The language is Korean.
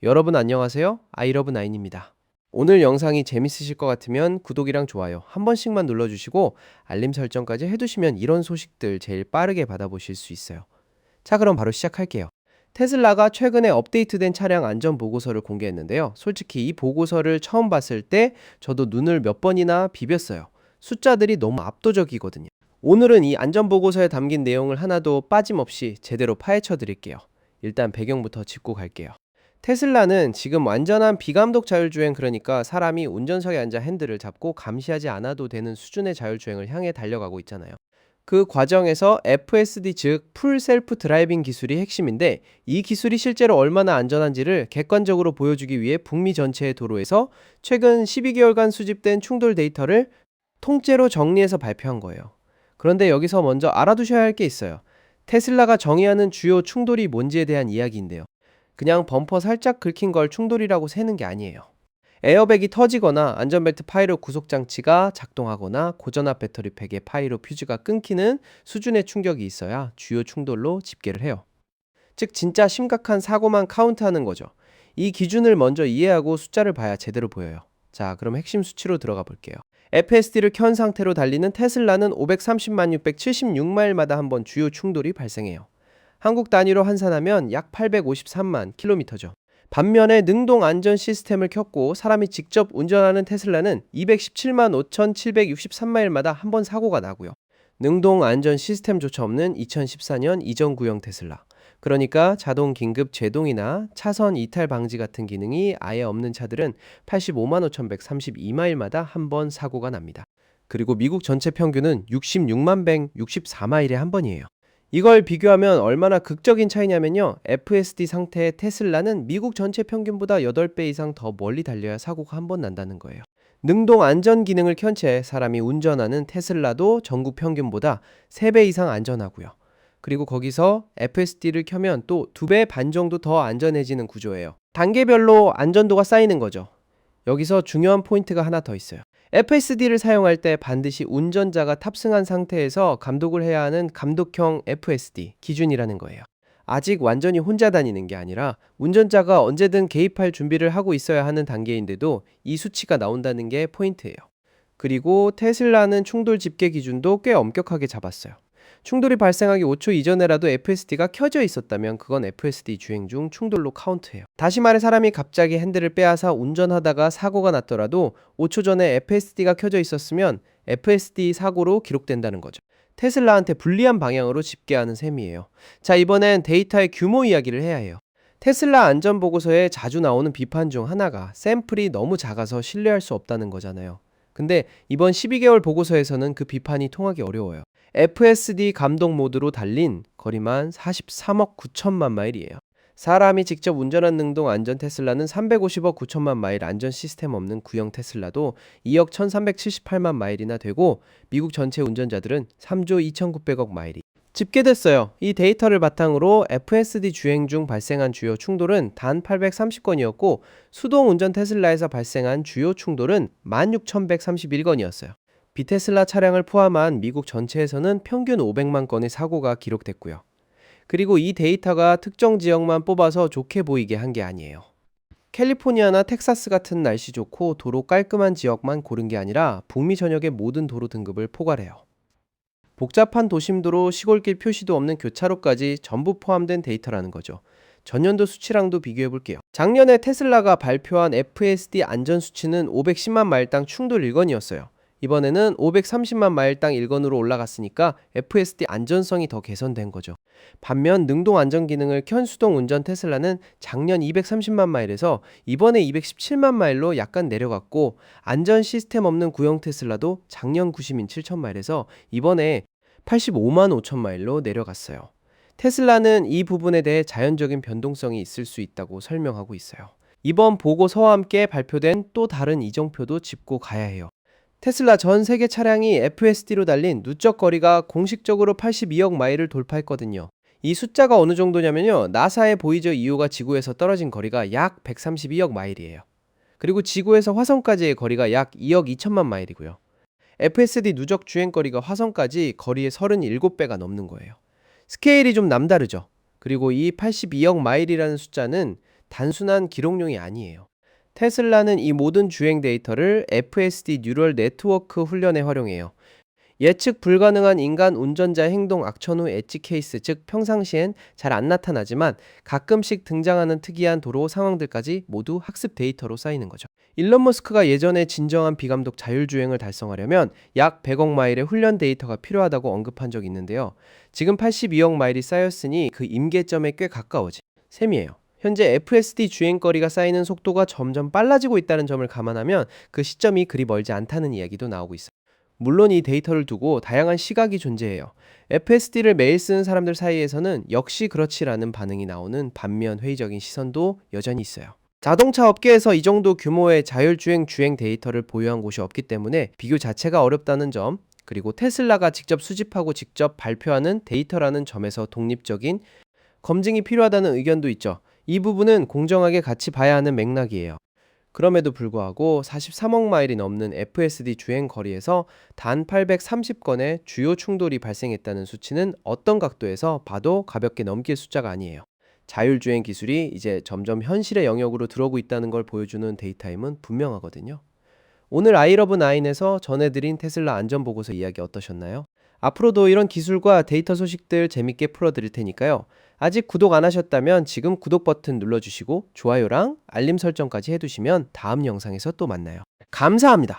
여러분 안녕하세요. 아이러브9입니다. 오늘 영상이 재밌으실 것 같으면 구독이랑 좋아요 한 번씩만 눌러주시고 알림 설정까지 해두시면 이런 소식들 제일 빠르게 받아보실 수 있어요. 자, 그럼 바로 시작할게요. 테슬라가 최근에 업데이트된 차량 안전 보고서를 공개했는데요. 솔직히 이 보고서를 처음 봤을 때 저도 눈을 몇 번이나 비볐어요. 숫자들이 너무 압도적이거든요. 오늘은 이 안전 보고서에 담긴 내용을 하나도 빠짐없이 제대로 파헤쳐 드릴게요. 일단 배경부터 짚고 갈게요. 테슬라는 지금 완전한 비감독 자율주행, 그러니까 사람이 운전석에 앉아 핸들을 잡고 감시하지 않아도 되는 수준의 자율주행을 향해 달려가고 있잖아요. 그 과정에서 FSD, 즉 풀 셀프 드라이빙 기술이 핵심인데, 이 기술이 실제로 얼마나 안전한지를 객관적으로 보여주기 위해 북미 전체의 도로에서 최근 12개월간 수집된 충돌 데이터를 통째로 정리해서 발표한 거예요. 그런데 여기서 먼저 알아두셔야 할 게 있어요. 테슬라가 정의하는 주요 충돌이 뭔지에 대한 이야기인데요. 그냥 범퍼 살짝 긁힌 걸 충돌이라고 세는 게 아니에요. 에어백이 터지거나 안전벨트 파이로 구속 장치가 작동하거나 고전압 배터리 팩의 파이로 퓨즈가 끊기는 수준의 충격이 있어야 주요 충돌로 집계를 해요. 즉 진짜 심각한 사고만 카운트하는 거죠. 이 기준을 먼저 이해하고 숫자를 봐야 제대로 보여요. 자, 그럼 핵심 수치로 들어가 볼게요. FSD를 켠 상태로 달리는 테슬라는 530만 676마일마다 한 번 주요 충돌이 발생해요. 한국 단위로 환산하면 약 853만 킬로미터죠. 반면에 능동 안전 시스템을 켰고 사람이 직접 운전하는 테슬라는 217만 5,763마일마다 한 번 사고가 나고요. 능동 안전 시스템조차 없는 2014년 이전 구형 테슬라. 그러니까 자동 긴급 제동이나 차선 이탈 방지 같은 기능이 아예 없는 차들은 85만 5,132마일마다 한 번 사고가 납니다. 그리고 미국 전체 평균은 66만 164마일에 한 번이에요. 이걸 비교하면 얼마나 극적인 차이냐면요. FSD 상태의 테슬라는 미국 전체 평균보다 8배 이상 더 멀리 달려야 사고가 한 번 난다는 거예요. 능동 안전 기능을 켠 채 사람이 운전하는 테슬라도 전국 평균보다 3배 이상 안전하고요. 그리고 거기서 FSD를 켜면 또 2배 반 정도 더 안전해지는 구조예요. 단계별로 안전도가 쌓이는 거죠. 여기서 중요한 포인트가 하나 더 있어요. FSD를 사용할 때 반드시 운전자가 탑승한 상태에서 감독을 해야 하는 감독형 FSD 기준이라는 거예요. 아직 완전히 혼자 다니는 게 아니라 운전자가 언제든 개입할 준비를 하고 있어야 하는 단계인데도 이 수치가 나온다는 게 포인트예요. 그리고 테슬라는 충돌 집계 기준도 꽤 엄격하게 잡았어요. 충돌이 발생하기 5초 이전에라도 FSD가 켜져 있었다면 그건 FSD 주행 중 충돌로 카운트해요. 다시 말해 사람이 갑자기 핸들을 빼앗아 운전하다가 사고가 났더라도 5초 전에 FSD가 켜져 있었으면 FSD 사고로 기록된다는 거죠. 테슬라한테 불리한 방향으로 집계하는 셈이에요. 자, 이번엔 데이터의 규모 이야기를 해야 해요. 테슬라 안전보고서에 자주 나오는 비판 중 하나가 샘플이 너무 작아서 신뢰할 수 없다는 거잖아요. 근데 이번 12개월 보고서에서는 그 비판이 통하기 어려워요. FSD 감독 모드로 달린 거리만 43억 9천만 마일이에요. 사람이 직접 운전한 능동 안전 테슬라는 350억 9천만 마일, 안전 시스템 없는 구형 테슬라도 2억 1378만 마일이나 되고 미국 전체 운전자들은 3조 2900억 마일이 집계됐어요. 이 데이터를 바탕으로 FSD 주행 중 발생한 주요 충돌은 단 830건이었고 수동 운전 테슬라에서 발생한 주요 충돌은 16,131건이었어요. 비테슬라 차량을 포함한 미국 전체에서는 평균 500만 건의 사고가 기록됐고요. 그리고 이 데이터가 특정 지역만 뽑아서 좋게 보이게 한 게 아니에요. 캘리포니아나 텍사스 같은 날씨 좋고 도로 깔끔한 지역만 고른 게 아니라 북미 전역의 모든 도로 등급을 포괄해요. 복잡한 도심도로, 시골길 표시도 없는 교차로까지 전부 포함된 데이터라는 거죠. 전년도 수치랑도 비교해 볼게요. 작년에 테슬라가 발표한 FSD 안전 수치는 510만 마일당 충돌 1건이었어요. 이번에는 530만 마일당 1건으로 올라갔으니까 FSD 안전성이 더 개선된 거죠. 반면 능동 안전 기능을 켠 수동 운전 테슬라는 작년 230만 마일에서 이번에 217만 마일로 약간 내려갔고, 안전 시스템 없는 구형 테슬라도 작년 90인 7천 마일에서 이번에 85만 5천 마일로 내려갔어요. 테슬라는 이 부분에 대해 자연적인 변동성이 있을 수 있다고 설명하고 있어요. 이번 보고서와 함께 발표된 또 다른 이정표도 짚고 가야 해요. 테슬라 전 세계 차량이 FSD로 달린 누적 거리가 공식적으로 82억 마일을 돌파했거든요. 이 숫자가 어느 정도냐면요. 나사의 보이저 2호가 지구에서 떨어진 거리가 약 132억 마일이에요. 그리고 지구에서 화성까지의 거리가 약 2억 2천만 마일이고요. FSD 누적 주행거리가 화성까지 거리의 37배가 넘는 거예요. 스케일이 좀 남다르죠. 그리고 이 82억 마일이라는 숫자는 단순한 기록용이 아니에요. 테슬라는 이 모든 주행 데이터를 FSD 뉴럴 네트워크 훈련에 활용해요. 예측 불가능한 인간 운전자 행동 악천 후 엣지 케이스, 즉 평상시엔 잘 안 나타나지만 가끔씩 등장하는 특이한 도로 상황들까지 모두 학습 데이터로 쌓이는 거죠. 일론 머스크가 예전에 진정한 비감독 자율주행을 달성하려면 약 100억 마일의 훈련 데이터가 필요하다고 언급한 적이 있는데요. 지금 82억 마일이 쌓였으니 그 임계점에 꽤 가까워진 셈이에요. 현재 FSD 주행거리가 쌓이는 속도가 점점 빨라지고 있다는 점을 감안하면 그 시점이 그리 멀지 않다는 이야기도 나오고 있어요. 물론 이 데이터를 두고 다양한 시각이 존재해요. FSD를 매일 쓰는 사람들 사이에서는 역시 그렇지라는 반응이 나오는 반면 회의적인 시선도 여전히 있어요. 자동차 업계에서 이 정도 규모의 자율주행 주행 데이터를 보유한 곳이 없기 때문에 비교 자체가 어렵다는 점, 그리고 테슬라가 직접 수집하고 직접 발표하는 데이터라는 점에서 독립적인 검증이 필요하다는 의견도 있죠. 이 부분은 공정하게 같이 봐야 하는 맥락이에요. 그럼에도 불구하고 43억 마일이 넘는 FSD 주행 거리에서 단 830건의 주요 충돌이 발생했다는 수치는 어떤 각도에서 봐도 가볍게 넘길 숫자가 아니에요. 자율주행 기술이 이제 점점 현실의 영역으로 들어오고 있다는 걸 보여주는 데이터임은 분명하거든요. 오늘 아이러브9에서 전해드린 테슬라 안전보고서 이야기 어떠셨나요? 앞으로도 이런 기술과 데이터 소식들 재밌게 풀어드릴 테니까요. 아직 구독 안 하셨다면 지금 구독 버튼 눌러주시고 좋아요랑 알림 설정까지 해두시면 다음 영상에서 또 만나요. 감사합니다.